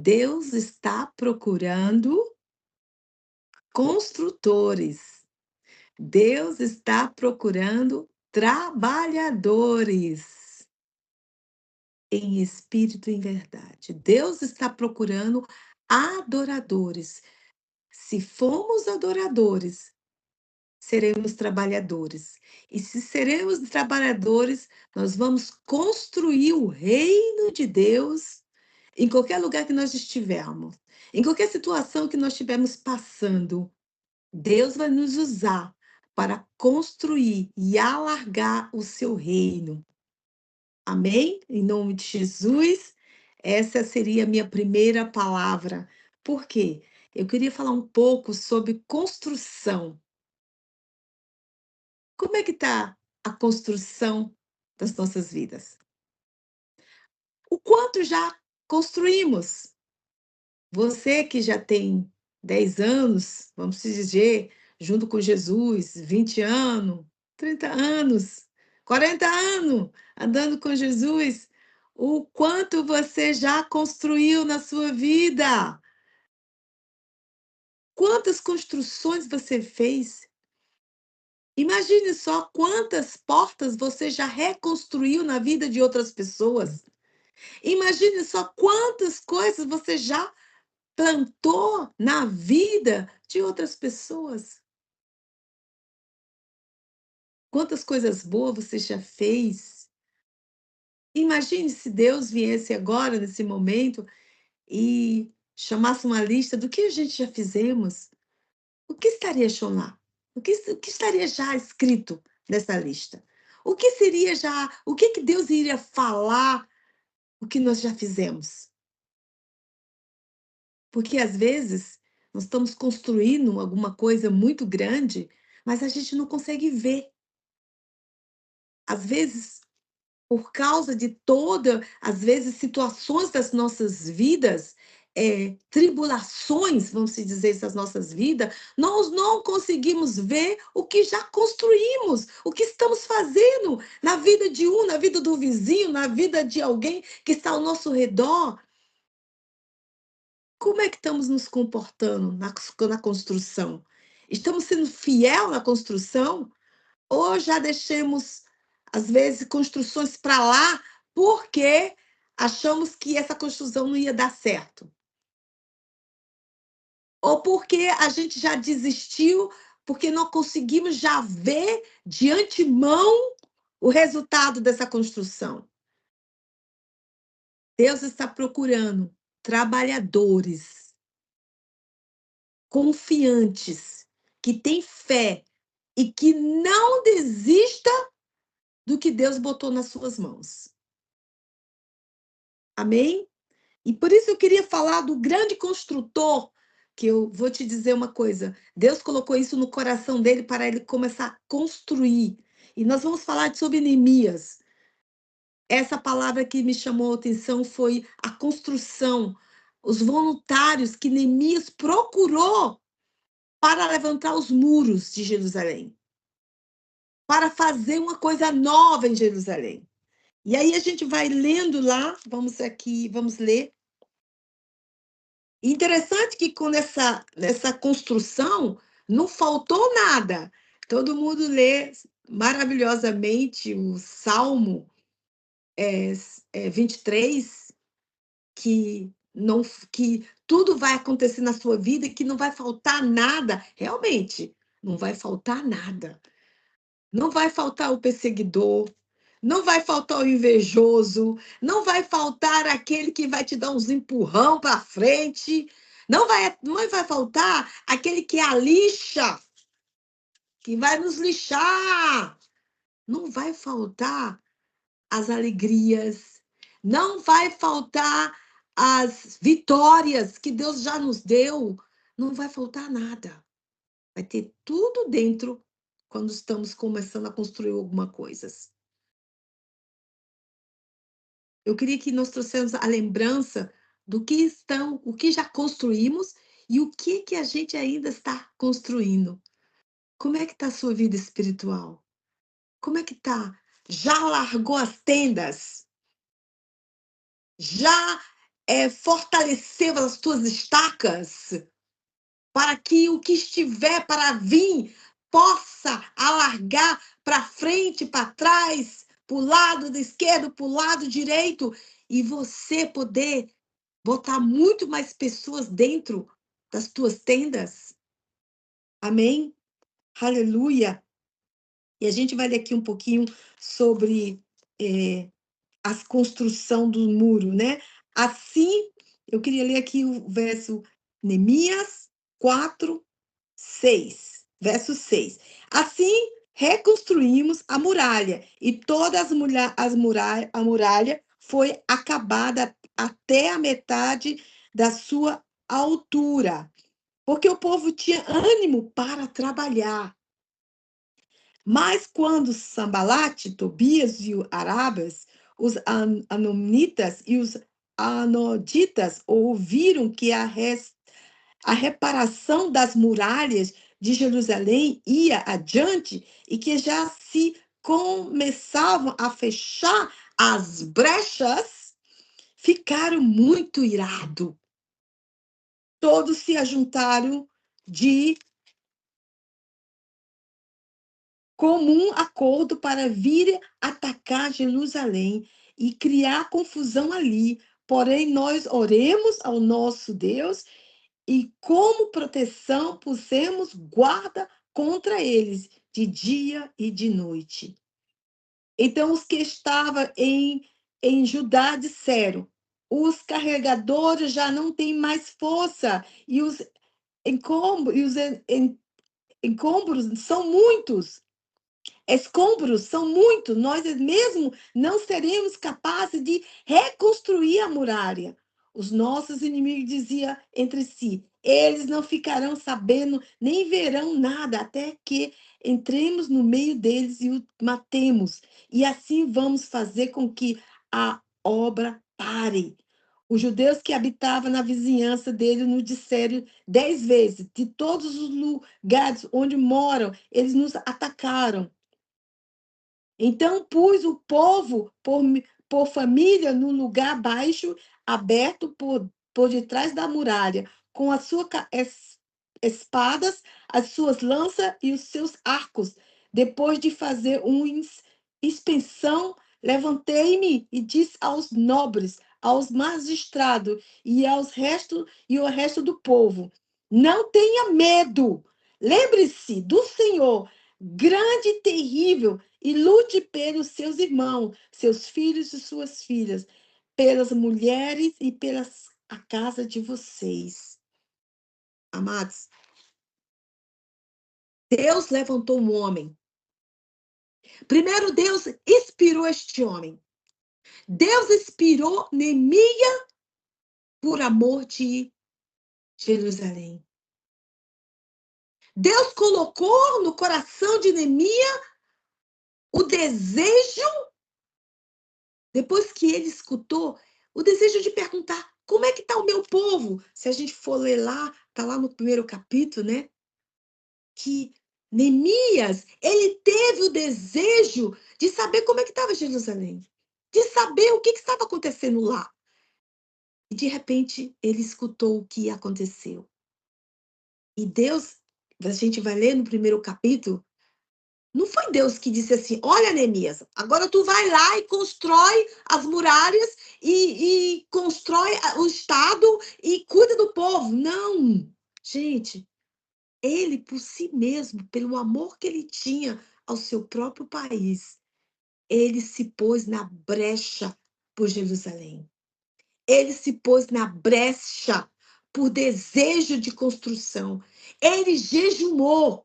Deus está procurando construtores. Deus está procurando trabalhadores em espírito e em verdade. Deus está procurando adoradores. Se formos adoradores, seremos trabalhadores. E se seremos trabalhadores, nós vamos construir o reino de Deus em qualquer lugar que nós estivermos, em qualquer situação que nós estivermos passando. Deus vai nos usar para construir e alargar o seu reino. Amém? Em nome de Jesus, essa seria a minha primeira palavra. Por quê? Eu queria falar um pouco sobre construção. Como é que está a construção das nossas vidas? O quanto já construímos? Você que já tem 10 anos, vamos dizer, junto com Jesus, 20 anos, 30 anos, 40 anos andando com Jesus, o quanto você já construiu na sua vida? Quantas construções você fez? Imagine só quantas portas você já reconstruiu na vida de outras pessoas. Imagine só quantas coisas você já plantou na vida de outras pessoas. Quantas coisas boas você já fez. Imagine se Deus viesse agora, nesse momento, e chamasse uma lista do que a gente já fizemos. O que estaria lá? O que estaria já escrito nessa lista? O que seria já, o que que Deus iria falar, o que nós já fizemos? Porque às vezes nós estamos construindo alguma coisa muito grande, mas a gente não consegue ver. Às vezes, por causa de toda, às vezes, situações das nossas vidas, tribulações, vamos se dizer, das nossas vidas, nós não conseguimos ver o que já construímos, o que estamos fazendo na vida de um, na vida do vizinho, na vida de alguém que está ao nosso redor. Como é que estamos nos comportando na construção? Estamos sendo fiel na construção? Ou já deixamos, às vezes, construções para lá porque achamos que essa construção não ia dar certo? Ou porque a gente já desistiu, porque não conseguimos já ver de antemão o resultado dessa construção? Deus está procurando trabalhadores confiantes, que têm fé e que não desista do que Deus botou nas suas mãos. Amém? E por isso eu queria falar do grande construtor, que eu vou te dizer uma coisa, Deus colocou isso no coração dele para ele começar a construir. E nós vamos falar sobre Neemias. Essa palavra que me chamou a atenção foi a construção, os voluntários que Neemias procurou para levantar os muros de Jerusalém, para fazer uma coisa nova em Jerusalém. E aí a gente vai lendo lá, vamos aqui, vamos ler. Interessante que quando nessa construção não faltou nada. Todo mundo lê maravilhosamente o Salmo 23, que não, que tudo vai acontecer na sua vida e que não vai faltar nada. Realmente, não vai faltar nada. Não vai faltar o perseguidor, não vai faltar o invejoso, não vai faltar aquele que vai te dar uns empurrão para frente, não vai faltar aquele que é a lixa, que vai nos lixar. Não vai faltar as alegrias, não vai faltar as vitórias que Deus já nos deu, não vai faltar nada. Vai ter tudo dentro quando estamos começando a construir alguma coisa. Eu queria que nós trouxéssemos a lembrança o que já construímos e o que que a gente ainda está construindo. Como é que está a sua vida espiritual? Como é que está? Já largou as tendas? Já fortalecer as tuas estacas, para que o que estiver para vir possa alargar para frente, para trás, para o lado do esquerdo, para o lado direito, e você poder botar muito mais pessoas dentro das tuas tendas. Amém? Aleluia! E a gente vai ler aqui um pouquinho sobre a construção do muro, né? Assim, eu queria ler aqui o verso Neemias 4, 6, verso 6. Assim, reconstruímos a muralha, e toda a muralha foi acabada até a metade da sua altura, porque o povo tinha ânimo para trabalhar. Mas quando Sambalate, Tobias e os Arabas, os Anonitas e os Anoditas ouviram que a reparação das muralhas de Jerusalém ia adiante e que já se começavam a fechar as brechas, ficaram muito irados. Todos se ajuntaram de comum acordo para vir atacar Jerusalém e criar confusão ali. Porém, nós oremos ao nosso Deus e, como proteção, pusemos guarda contra eles de dia e de noite. Então, os que estavam em Judá disseram: os carregadores já não têm mais força, e os encombros são muitos. Escombros são muitos, nós mesmo não seremos capazes de reconstruir a muralha. Os nossos inimigos diziam entre si: eles não ficarão sabendo, nem verão nada, até que entremos no meio deles e o matemos. E assim vamos fazer com que a obra pare. Os judeus que habitavam na vizinhança dele nos disseram 10 vezes: de todos os lugares onde moram, eles nos atacaram. Então pus o povo por família no lugar baixo, aberto por detrás da muralha, com as suas espadas, as suas lanças e os seus arcos. Depois de fazer uma inspeção, levantei-me e disse aos nobres, aos magistrados e ao resto do povo: não tenha medo. Lembre-se do Senhor, grande e terrível, e lute pelos seus irmãos, seus filhos e suas filhas, pelas mulheres e pela a casa de vocês. Amados, Deus levantou um homem. Primeiro, Deus inspirou este homem. Deus inspirou Neemias por amor de Jerusalém. Deus colocou no coração de Neemias o desejo, depois que ele escutou, o desejo de perguntar: como é que está o meu povo? Se a gente for ler lá, está lá no primeiro capítulo, né? Que Neemias, ele teve o desejo de saber como é que estava Jerusalém, de saber o que estava acontecendo lá. E, de repente, ele escutou o que aconteceu. E Deus, a gente vai ler no primeiro capítulo, não foi Deus que disse assim: olha, Neemias, agora tu vai lá e constrói as muralhas e constrói o Estado e cuida do povo. Não, gente, ele por si mesmo, pelo amor que ele tinha ao seu próprio país, ele se pôs na brecha por Jerusalém. Ele se pôs na brecha por desejo de construção. Ele jejuou.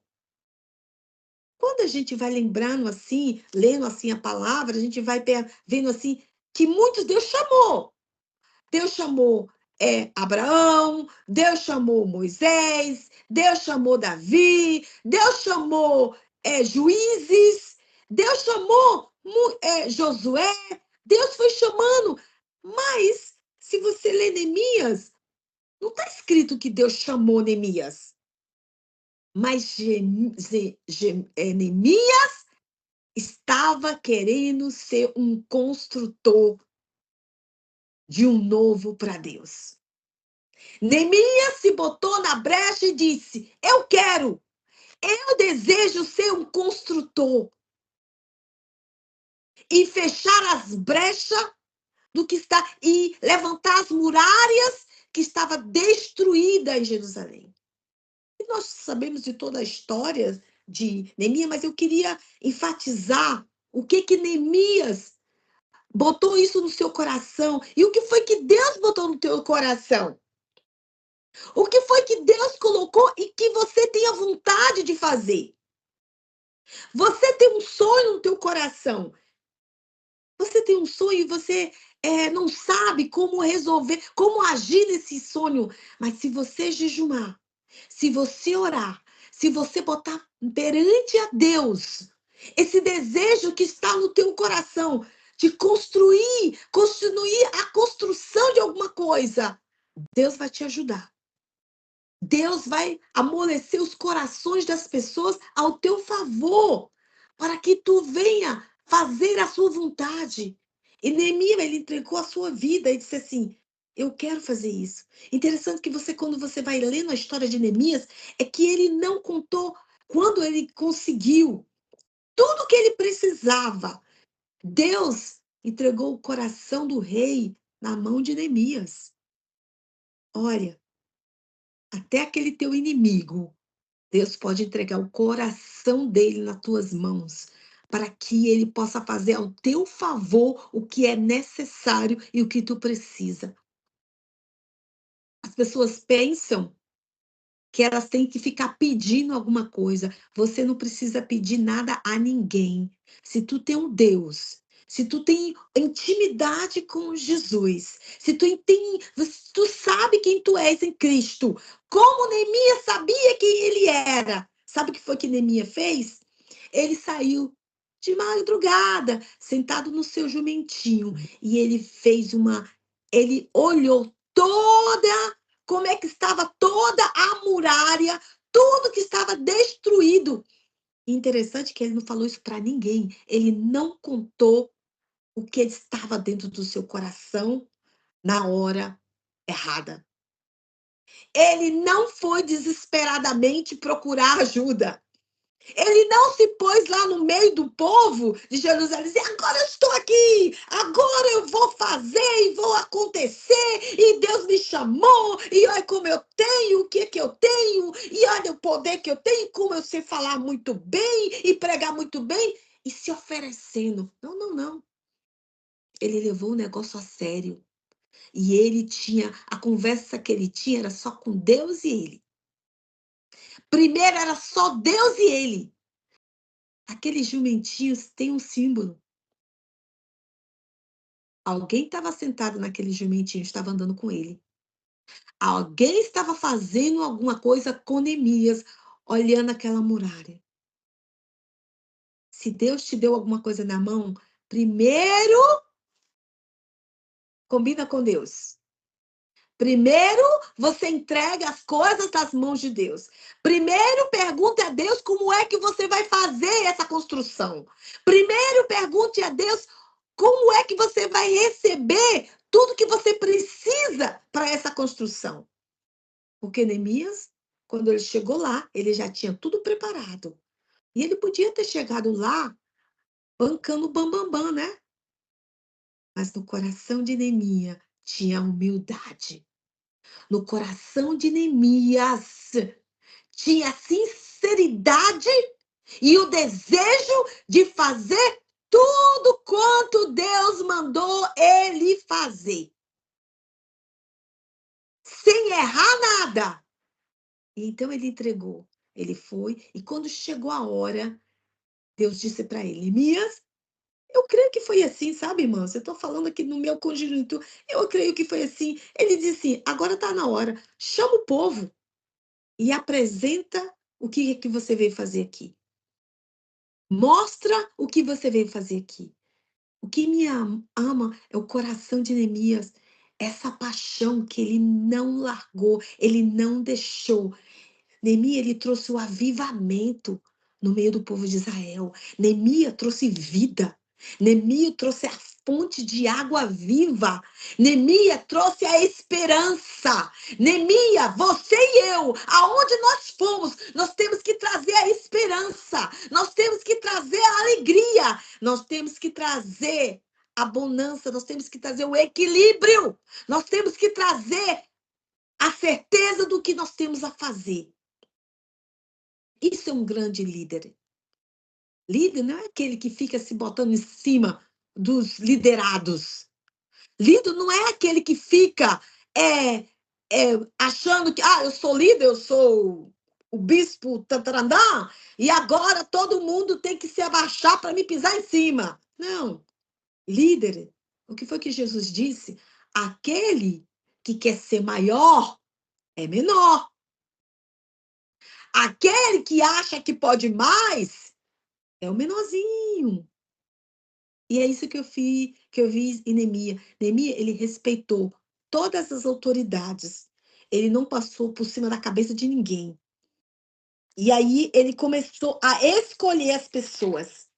Quando a gente vai lembrando assim, lendo assim a palavra, a gente vai vendo assim que muitos Deus chamou. Deus chamou Abraão, Deus chamou Moisés, Deus chamou Davi, Deus chamou juízes, Deus chamou Josué, Deus foi chamando. Mas, se você lê Neemias, não está escrito que Deus chamou Neemias. Mas Neemias estava querendo ser um construtor de um novo para Deus. Neemias se botou na brecha e disse: eu desejo ser um construtor e fechar as brechas do que está e levantar as muralhas que estava destruída em Jerusalém. E nós sabemos de toda a história de Neemias, mas eu queria enfatizar o que Neemias botou isso no seu coração. E o que foi que Deus botou no teu coração? O que foi que Deus colocou e que você tem a vontade de fazer? Você tem um sonho no teu coração. Você tem um sonho e você não sabe como resolver, como agir nesse sonho. Mas se você jejumar, se você orar, se você botar perante a Deus esse desejo que está no teu coração de construir a construção de alguma coisa, Deus vai te ajudar. Deus vai amolecer os corações das pessoas ao teu favor, para que tu venha fazer a sua vontade. E Neemias, ele entregou a sua vida e disse assim: eu quero fazer isso. Interessante que você, quando você vai lendo a história de Neemias, é que ele não contou quando ele conseguiu tudo o que ele precisava. Deus entregou o coração do rei na mão de Neemias. Olha, até aquele teu inimigo, Deus pode entregar o coração dele nas tuas mãos, para que ele possa fazer ao teu favor o que é necessário e o que tu precisa. As pessoas pensam que elas têm que ficar pedindo alguma coisa. Você não precisa pedir nada a ninguém. Se tu tem um Deus, se tu tem intimidade com Jesus, se tu sabe quem tu és em Cristo, como Neemias sabia quem ele era. Sabe o que foi que Neemias fez? Ele saiu de madrugada, sentado no seu jumentinho, e ele olhou toda como é que estava toda a muralha, tudo que estava destruído. Interessante que ele não falou isso para ninguém. Ele não contou o que estava dentro do seu coração na hora errada. Ele não foi desesperadamente procurar ajuda. Ele não se pôs lá no meio do povo de Jerusalém e disse: agora eu estou aqui, agora eu vou fazer e vou acontecer, e Deus me chamou, e olha como eu tenho, o que eu tenho, e olha o poder que eu tenho, como eu sei falar muito bem e pregar muito bem, e se oferecendo. Não, não, não. Ele levou o negócio a sério. E a conversa que ele tinha era só com Deus e ele. Primeiro era só Deus e ele. Aqueles jumentinhos têm um símbolo. Alguém estava sentado naquele jumentinho, estava andando com ele. Alguém estava fazendo alguma coisa com Neemias, olhando aquela muralha. Se Deus te deu alguma coisa na mão, primeiro combina com Deus. Primeiro, você entrega as coisas das mãos de Deus. Primeiro, pergunte a Deus como é que você vai fazer essa construção. Primeiro, pergunte a Deus como é que você vai receber tudo que você precisa para essa construção. Porque Neemias, quando ele chegou lá, ele já tinha tudo preparado. E ele podia ter chegado lá bancando o bambambam, né? Mas no coração de Neemias tinha humildade. No coração de Neemias tinha sinceridade e o desejo de fazer tudo quanto Deus mandou ele fazer, sem errar nada. Então ele entregou, ele foi, e quando chegou a hora, Deus disse para ele: Neemias, eu creio que foi assim, sabe, irmão? Eu estou falando aqui no meu conjunto, eu creio que foi assim. Ele disse assim: agora está na hora, chama o povo e apresenta o que é que você veio fazer aqui. Mostra o que você veio fazer aqui. O que me ama é o coração de Neemias, essa paixão que ele não largou, ele não deixou. Neemias, ele trouxe o avivamento no meio do povo de Israel. Neemias trouxe vida. Neemias trouxe a fonte de água viva. Neemias trouxe a esperança. Neemias, você e eu, aonde nós fomos, nós temos que trazer a esperança. Nós temos que trazer a alegria. Nós temos que trazer a bonança. Nós temos que trazer o equilíbrio. Nós temos que trazer a certeza do que nós temos a fazer. Isso é um grande líder. Líder não é aquele que fica se botando em cima dos liderados. Líder não é aquele que fica achando que eu sou líder, eu sou o bispo Tatarandá, e agora todo mundo tem que se abaixar para me pisar em cima. Não. Líder, o que foi que Jesus disse? Aquele que quer ser maior é menor. Aquele que acha que pode mais é o menorzinho. E é isso que eu vi em Neemias. Neemias, ele respeitou todas as autoridades. Ele não passou por cima da cabeça de ninguém. E aí ele começou a escolher as pessoas.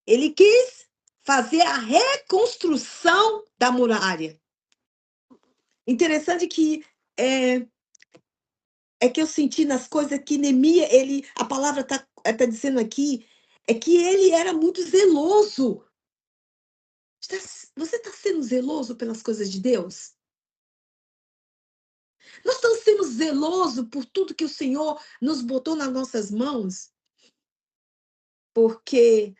Ele quis fazer a reconstrução da muralha. Interessante que é que eu senti nas coisas que Neemias, a palavra tá dizendo aqui, é que ele era muito zeloso. Você está sendo zeloso pelas coisas de Deus? Nós estamos sendo zelosos por tudo que o Senhor nos botou nas nossas mãos? Porque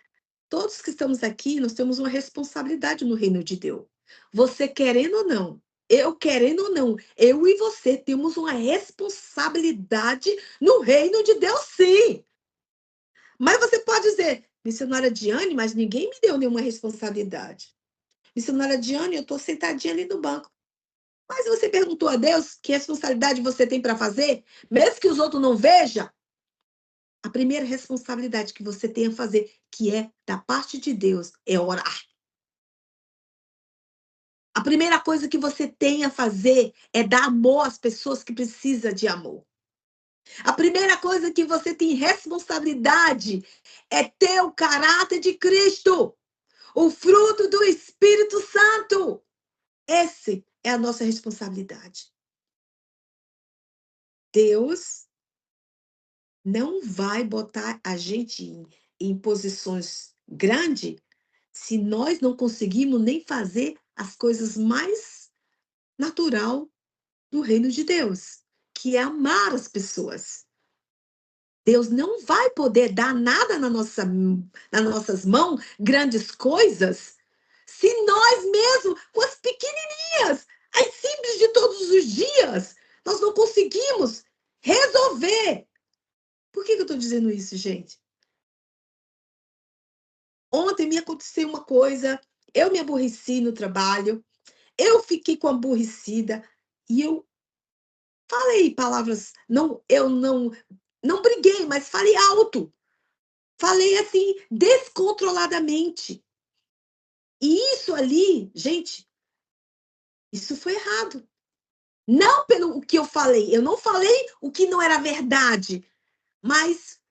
todos que estamos aqui, nós temos uma responsabilidade no reino de Deus. Você querendo ou não, eu querendo ou não, eu e você temos uma responsabilidade no reino de Deus, sim. Mas você pode dizer, missionária Diane, mas ninguém me deu nenhuma responsabilidade. Missionária Diane, eu estou sentadinha ali no banco. Mas você perguntou a Deus que responsabilidade você tem para fazer, mesmo que os outros não vejam? A primeira responsabilidade que você tem a fazer, que é da parte de Deus, é orar. A primeira coisa que você tem a fazer é dar amor às pessoas que precisam de amor. A primeira coisa que você tem responsabilidade é ter o caráter de Cristo, o fruto do Espírito Santo. Essa é a nossa responsabilidade. Deus não vai botar a gente em posições grandes se nós não conseguimos nem fazer as coisas mais natural do reino de Deus, que é amar as pessoas. Deus não vai poder dar nada nas nossas mãos, grandes coisas, se nós mesmos, com as pequenininhas, as simples de todos os dias, nós não conseguimos resolver. Por que eu estou dizendo isso, gente? Ontem me aconteceu uma coisa, eu me aborreci no trabalho, eu fiquei com aborrecida e eu falei palavras, não, eu não briguei, mas falei alto. Falei assim, descontroladamente. E isso ali, gente, isso foi errado. Não pelo que eu falei, eu não falei o que não era verdade, mas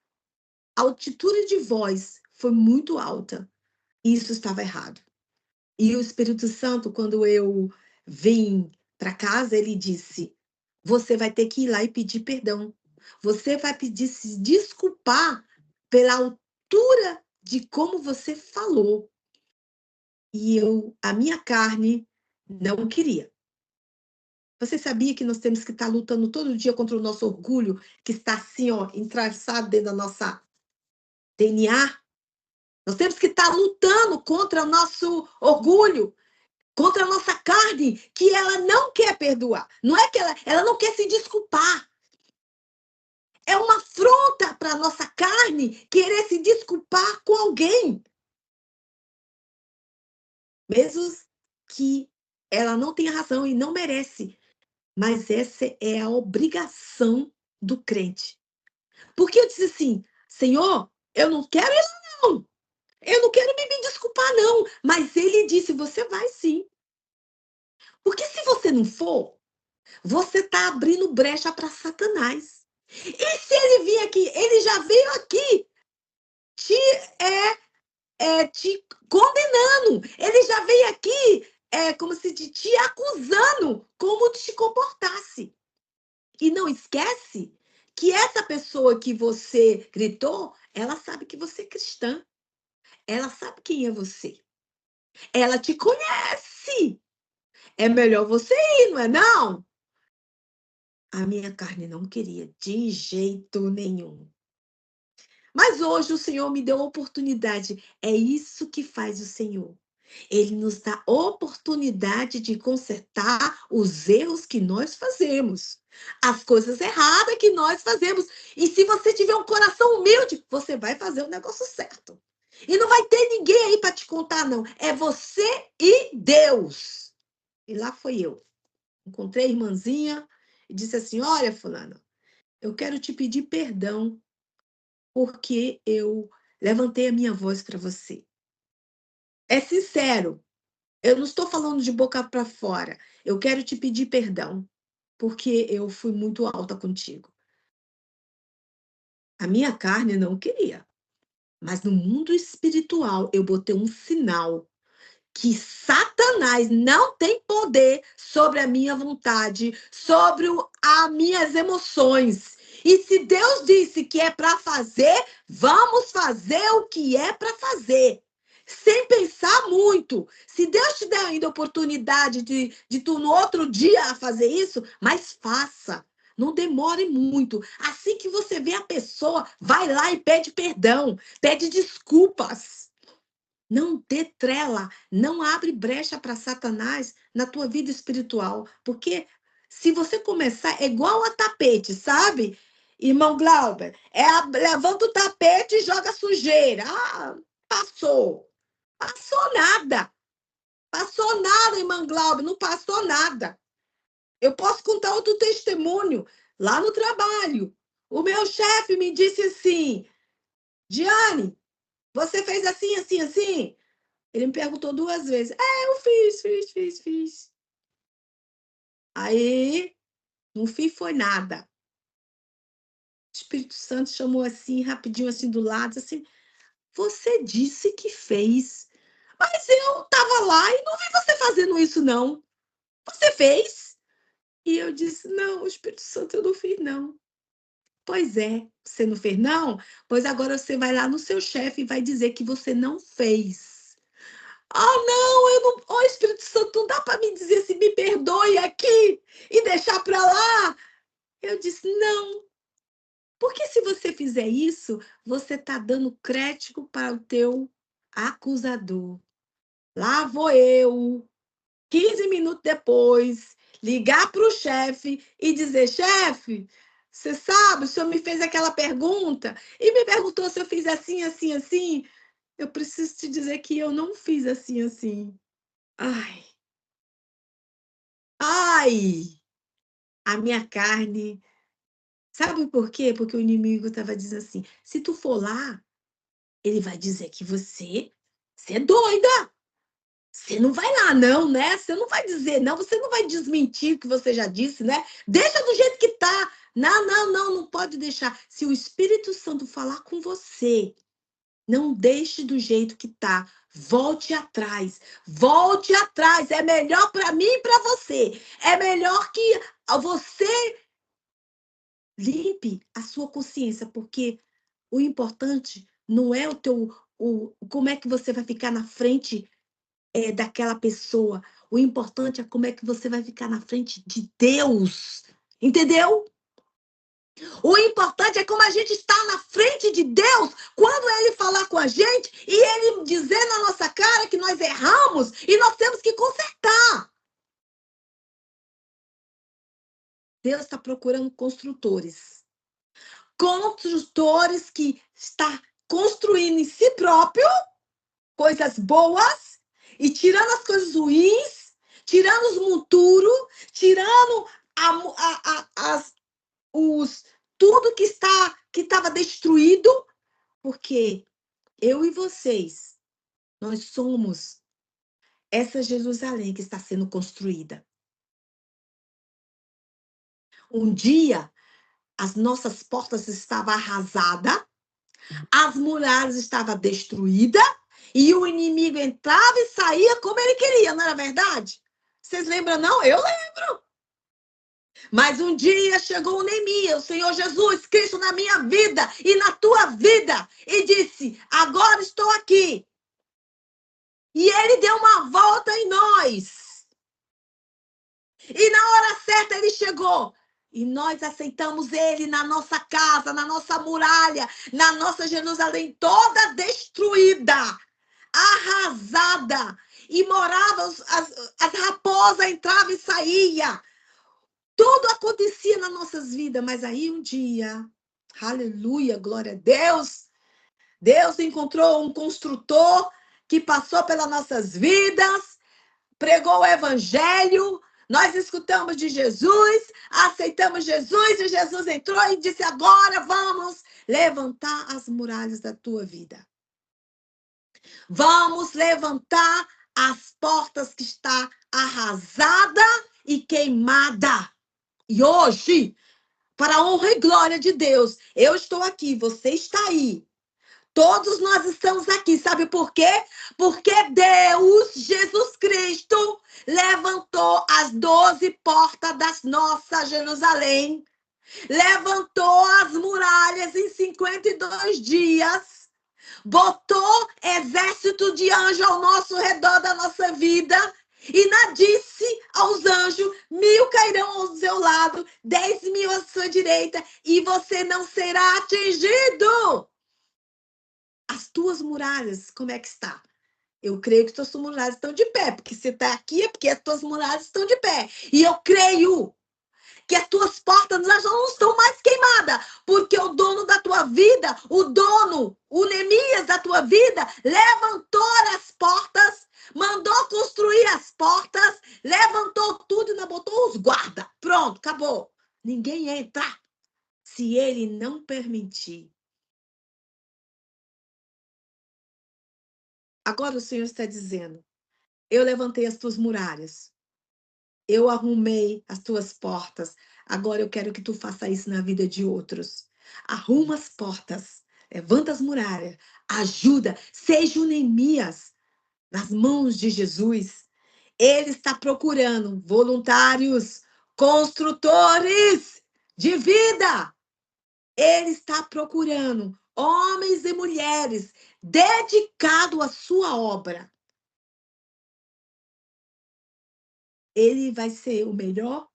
a altitude de voz foi muito alta. E isso estava errado. E o Espírito Santo, quando eu vim para casa, ele disse: você vai ter que ir lá e pedir perdão. Você vai pedir se desculpar pela altura de como você falou. E a minha carne não queria. Você sabia que nós temos que estar lutando todo dia contra o nosso orgulho, que está assim, ó, entraçado dentro da nossa DNA? Nós temos que estar lutando contra o nosso orgulho, contra a nossa carne, que ela não quer perdoar. Não é que ela não quer se desculpar. É uma afronta para a nossa carne querer se desculpar com alguém. Mesmo que ela não tenha razão e não merece. Mas essa é a obrigação do crente. Porque eu disse assim, Senhor, eu não quero ir lá, não. Eu não quero me desculpar, não. Mas ele disse, você vai sim. Porque se você não for, você está abrindo brecha para Satanás. E se ele vir aqui, ele já veio aqui te te condenando. Ele já veio aqui, como se te acusando como te comportasse. E não esquece que essa pessoa que você gritou, ela sabe que você é cristã. Ela sabe quem é você. Ela te conhece. É melhor você ir, não é não? A minha carne não queria de jeito nenhum. Mas hoje o Senhor me deu a oportunidade. É isso que faz o Senhor. Ele nos dá oportunidade de consertar os erros que nós fazemos, as coisas erradas que nós fazemos. E se você tiver um coração humilde, você vai fazer o negócio certo. E não vai ter ninguém aí para te contar, não. É você e Deus. E lá foi eu. Encontrei a irmãzinha e disse assim: Olha, Fulana, eu quero te pedir perdão porque eu levantei a minha voz para você. É sincero, eu não estou falando de boca para fora. Eu quero te pedir perdão, porque eu fui muito alta contigo. A minha carne não queria, mas no mundo espiritual eu botei um sinal que Satanás não tem poder sobre a minha vontade, sobre as minhas emoções. E se Deus disse que é para fazer, vamos fazer o que é para fazer. Sem pensar muito. Se Deus te der ainda a oportunidade de tu no outro dia fazer isso, mas faça. Não demore muito. Assim que você vê a pessoa, vai lá e pede perdão, pede desculpas. Não dê trela, não abre brecha para Satanás na tua vida espiritual, porque se você começar, é igual a tapete, sabe? Irmão Glauber, levanta o tapete e joga sujeira. Ah, passou. Passou nada. Passou nada, irmão Glauber, não passou nada. Eu posso contar outro testemunho lá no trabalho. O meu chefe me disse assim: Diane, você fez assim, assim, assim? Ele me perguntou 2 vezes. Eu fiz. Aí, no fim foi nada. O Espírito Santo chamou assim, rapidinho, assim, do lado, assim, você disse que fez, mas eu estava lá e não vi você fazendo isso, não. Você fez? E eu disse, não, o Espírito Santo, eu não fiz, não. Pois é, você não fez, não? Pois agora você vai lá no seu chefe e vai dizer que você não fez. Ah, não, eu não. Ó, Espírito Santo, não dá para me dizer se me perdoe aqui e deixar para lá. Eu disse, não, porque se você fizer isso, você está dando crédito para o teu acusador. Lá vou eu, 15 minutos depois, ligar para o chefe e dizer, chefe, você sabe, o senhor me fez aquela pergunta e me perguntou se eu fiz assim, assim, assim. Eu preciso te dizer que eu não fiz assim, assim. Ai, ai, a minha carne. Sabe por quê? Porque o inimigo estava dizendo assim: se tu for lá, ele vai dizer que você é doida. Você não vai lá, não, né? Você não vai dizer, não, você não vai desmentir o que você já disse, né? Deixa do jeito que tá. Não, não, não, não pode deixar. Se o Espírito Santo falar com você, não deixe do jeito que tá. Volte atrás. Volte atrás. É melhor para mim e para você. É melhor que você limpe a sua consciência, porque o importante não é como é que você vai ficar na frente daquela pessoa. O importante é como é que você vai ficar na frente de Deus. Entendeu? O importante é como a gente está na frente de Deus quando Ele falar com a gente e Ele dizer na nossa cara que nós erramos e nós temos que consertar. Deus está procurando construtores. Construtores que está construindo em si próprio coisas boas e tirando as coisas ruins, tirando os monturos, tirando as, os, tudo que estava destruído, porque eu e vocês, nós somos essa Jerusalém que está sendo construída. Um dia, as nossas portas estavam arrasadas, as muralhas estavam destruídas, E o inimigo entrava e saía como ele queria, não era verdade? Vocês lembram, não? Eu lembro. Mas um dia chegou o Neemias, o Senhor Jesus Cristo na minha vida e na tua vida, e disse: agora estou aqui. E ele deu uma volta em nós. E na hora certa ele chegou. E nós aceitamos ele na nossa casa, na nossa muralha, na nossa Jerusalém toda destruída, arrasada. E moravam, as raposas entravam e saíam. Tudo acontecia nas nossas vidas, mas aí um dia, aleluia, glória a Deus, Deus encontrou um construtor que passou pelas nossas vidas, pregou o evangelho, nós escutamos de Jesus, aceitamos Jesus e Jesus entrou e disse: agora vamos levantar as muralhas da tua vida. Vamos levantar as portas que está arrasada e queimada. E hoje, para a honra e glória de Deus, eu estou aqui, você está aí. Todos nós estamos aqui, sabe por quê? Porque Deus, Jesus Cristo, levantou as 12 portas da nossa Jerusalém, levantou as muralhas em 52 dias, botou exército de anjos ao nosso redor da nossa vida, e disse aos anjos: 1000 cairão ao seu lado, 10.000 à sua direita, e você não será atingido. As tuas muralhas, como é que está? Eu creio que tuas muralhas estão de pé, porque você está aqui é porque as tuas muralhas estão de pé. E eu creio que as tuas portas não estão mais queimadas, porque o dono da tua vida, o dono, o Neemias da tua vida, levantou as portas, mandou construir as portas, levantou tudo e não botou os guarda. Pronto, acabou. Ninguém entra se ele não permitir. Agora o Senhor está dizendo: eu levantei as tuas muralhas. Eu arrumei as tuas portas. Agora eu quero que tu faça isso na vida de outros. Arruma as portas. Levanta as muralhas. Ajuda. Seja o Neemias nas mãos de Jesus. Ele está procurando voluntários, construtores de vida. Ele está procurando homens e mulheres dedicados à sua obra. Ele vai ser o melhor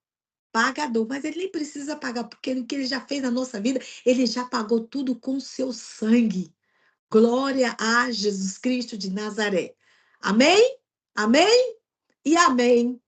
pagador, mas ele nem precisa pagar, porque o que ele já fez na nossa vida, ele já pagou tudo com o seu sangue. Glória a Jesus Cristo de Nazaré. Amém? Amém? E amém.